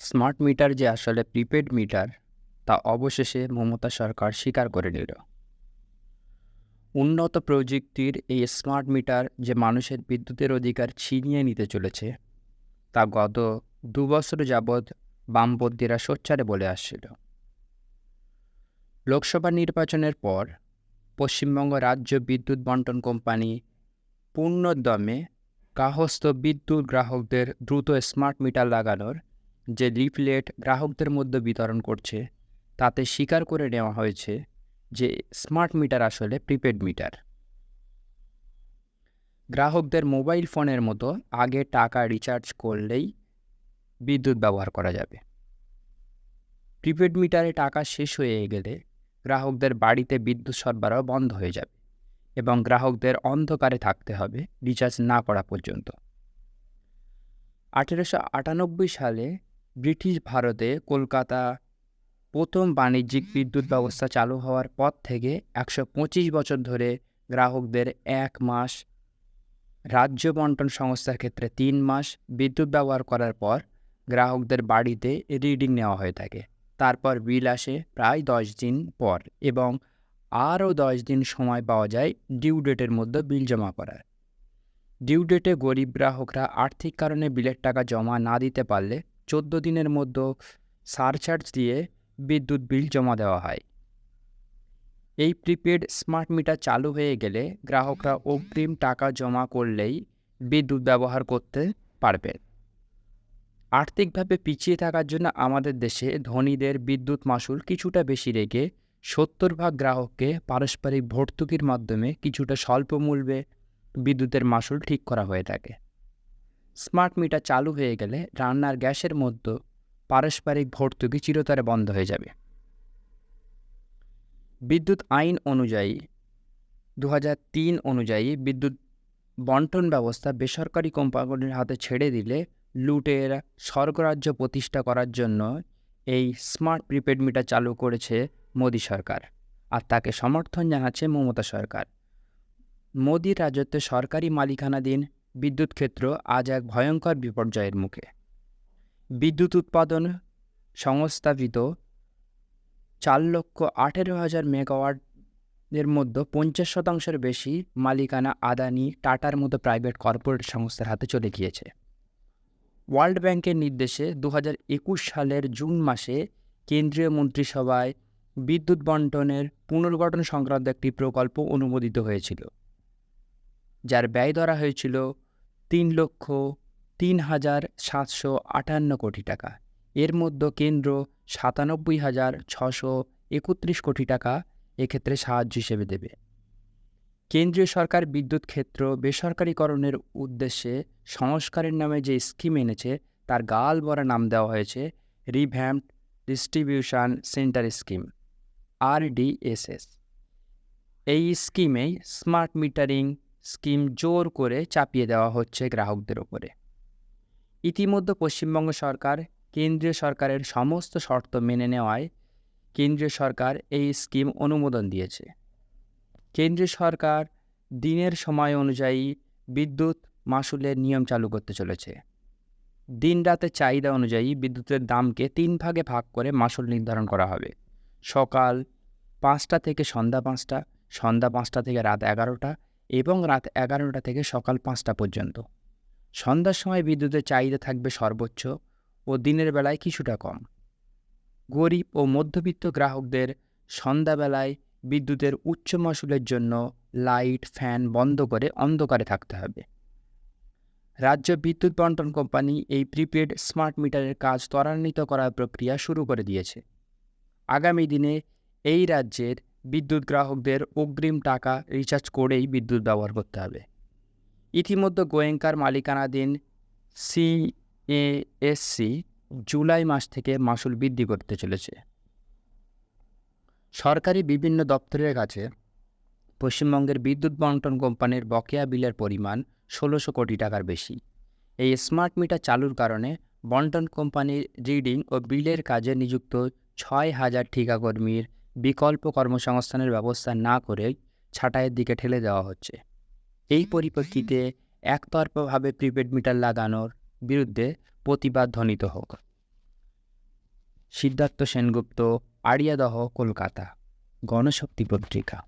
Smart meter যে আসলে prepaid metre তা অবশেষে মমতা সরকার স্বীকার করে নিল। উন্নত প্রযুক্তির এই স্মার্ট মিটার যে মানুষের বিদ্যুতের অধিকার ছিনিয়ে নিতে চলেছে তা গত ২ বছর যাবৎ বামপন্থীরা সোচ্চারে বলে আসছিল। লোকসভা নির্বাচনের পর পশ্চিমবঙ্গ রাজ্য বিদ্যুৎ বণ্টন কোম্পানি পূর্ণোদ্যমে গার্হস্থ্য বিদ্যুৎ গ্রাহকদের দ্রুত স্মার্ট মিটার লাগানোর যে লিফলেট গ্রাহকদের মধ্যে বিতরণ করছে তাতে স্বীকার করে নেওয়া হয়েছে যে স্মার্ট মিটার আসলে প্রিপেড মিটার। গ্রাহকদের মোবাইল ফোনের মতো আগে টাকা রিচার্জ করলেই বিদ্যুৎ ব্যবহার করা যাবে। প্রিপেড মিটারে টাকা শেষ হয়ে গেলে গ্রাহকদের বাড়িতে বিদ্যুৎ সরবরাহ বন্ধ হয়ে যাবে এবং গ্রাহকদের অন্ধকারে থাকতে হবে রিচার্জ না করা পর্যন্ত। 1898 সালে ব্রিটিশ ভারতে কলকাতা প্রথম বাণিজ্যিক বিদ্যুৎ ব্যবস্থা চালু হওয়ার পর থেকে 125 বছর ধরে গ্রাহকদের 1 মাস, রাজ্য বণ্টন সংস্থার ক্ষেত্রে 3 মাস বিদ্যুৎ ব্যবহার করার পর গ্রাহকদের বাড়িতে রিডিং নেওয়া হয়ে থাকে। তারপর বিল আসে প্রায় 10 দিন পর এবং আরও 10 দিন সময় পাওয়া যায় ডিউ ডেটের মধ্যে বিল জমা করার। ডিউ ডেটে গরিব গ্রাহকরা আর্থিক কারণে বিলের টাকা জমা না দিতে পারলে 14 দিনের মধ্যে সারচার্জ দিয়ে বিদ্যুৎ বিল জমা দেওয়া হয়। এই প্রিপেড স্মার্ট মিটার চালু হয়ে গেলে গ্রাহকরা অগ্রিম টাকা জমা করলেই বিদ্যুৎ ব্যবহার করতে পারবে। আর্থিকভাবে পিছিয়ে থাকার জন্য আমাদের দেশে ধনীদের বিদ্যুৎ মাশুল কিছুটা বেশি রেখে 70% গ্রাহককে পারস্পরিক ভর্তুকির মাধ্যমে কিছুটা স্বল্প মূল্যে বিদ্যুতের মাশুল ঠিক করা হয়ে থাকে। স্মার্ট মিটার চালু হয়ে গেলে রান্নার গ্যাসের মধ্যে পারস্পরিক ভর্তুকি চিরতরে বন্ধ হয়ে যাবে। বিদ্যুৎ আইন অনুযায়ী 2003 অনুযায়ী বিদ্যুৎ বণ্টন ব্যবস্থা বেসরকারি কোম্পানির হাতে ছেড়ে দিলে লুটেরা স্বর্গরাজ্য প্রতিষ্ঠা করার জন্য এই স্মার্ট প্রিপেড মিটার চালু করেছে মোদী সরকার, আর তাকে সমর্থন জানাচ্ছে মমতা সরকার। মোদীর রাজত্বে সরকারি মালিকানাধীন বিদ্যুৎ ক্ষেত্র আজ এক ভয়ঙ্কর বিপর্যয়ের মুখে। বিদ্যুৎ উৎপাদন সংস্থাপিত 4,18,000 মেগাওয়াটের মধ্যে 50% বেশি মালিকানা আদানি, টাটার মতো প্রাইভেট কর্পোরেট সংস্থার হাতে চলে গিয়েছে। ওয়ার্ল্ড ব্যাংকের নির্দেশে 2021 সালের জুন মাসে কেন্দ্রীয় মন্ত্রিসভায় বিদ্যুৎ বণ্টনের পুনর্গঠন সংক্রান্ত একটি প্রকল্প অনুমোদিত হয়েছিল, যার ব্যয় ধরা হয়েছিল 3,03,758 কোটি টাকা। এর মধ্যে কেন্দ্র 97,631 কোটি টাকা এক্ষেত্রে সাহায্য হিসেবে দেবে। কেন্দ্রীয় সরকার বিদ্যুৎ ক্ষেত্র বেসরকারীকরণের উদ্দেশ্যে সংস্কারের নামে যে স্কিম এনেছে তার গাল ভরা নাম দেওয়া হয়েছে রিভ্যাম্পড ডিস্ট্রিবিউশন সেন্টার স্কিম, RDSS। এই স্কিমেই স্মার্ট মিটারিং স্কিম জোর করে চাপিয়ে দেওয়া হচ্ছে গ্রাহকদের ওপরে। ইতিমধ্যে পশ্চিমবঙ্গ সরকার কেন্দ্রীয় সরকারের সমস্ত শর্ত মেনে নেওয়ায় কেন্দ্রীয় সরকার এই স্কিম অনুমোদন দিয়েছে। কেন্দ্রীয় সরকার দিনের সময় অনুযায়ী বিদ্যুৎ মাশুলের নিয়ম চালু করতে চলেছে। দিন রাতের চাহিদা অনুযায়ী বিদ্যুতের দামকে 3 ভাগে ভাগ করে মাশুল নির্ধারণ করা হবে। সকাল 5টা থেকে সন্ধ্যা 5টা, সন্ধ্যা 5টা থেকে রাত 11টা এবং রাত 11টা থেকে সকাল 5টা পর্যন্ত। সন্ধ্যার সময় বিদ্যুতের চাহিদা থাকবে সর্বোচ্চ ও দিনের বেলায় কিছুটা কম। গরিব ও মধ্যবিত্ত গ্রাহকদের সন্ধ্যাবেলায় বিদ্যুতের উচ্চ মাশুলের জন্য লাইট, ফ্যান বন্ধ করে অন্ধকারে থাকতে হবে। রাজ্য বিদ্যুৎ বণ্টন কোম্পানি এই প্রিপেড স্মার্ট মিটারের কাজ ত্বরান্বিত করার প্রক্রিয়া শুরু করে দিয়েছে। আগামী দিনে এই রাজ্যের বিদ্যুৎ গ্রাহকদের অগ্রিম টাকা রিচার্জ করেই বিদ্যুৎ ব্যবহার করতে হবে। ইতিমধ্যে গোয়েঙ্কার মালিকানাধীন CESC জুলাই মাস থেকে মাশুল বৃদ্ধি করতে চলেছে। সরকারি বিভিন্ন দপ্তরের কাছে পশ্চিমবঙ্গের বিদ্যুৎ বণ্টন কোম্পানির বকেয়া বিলের পরিমাণ 1600 কোটি টাকার বেশি। এই স্মার্ট মিটার চালুর কারণে বণ্টন কোম্পানির রিডিং ও বিলের কাজে নিযুক্ত 6,000 ঠিকাকর্মীর বিকল্প কর্মসংস্থানের ব্যবস্থা না করে ছাঁটাইয়ের দিকে ঠেলে দেওয়া হচ্ছে। এই পরিপ্রেক্ষিতে একতরফাভাবে প্রিপেড মিটার লাগানোর বিরুদ্ধে প্রতিবাদ ধ্বনিত হোক। সিদ্ধার্থ সেনগুপ্ত, আড়িয়াদহ, কলকাতা। গণশক্তি পত্রিকা।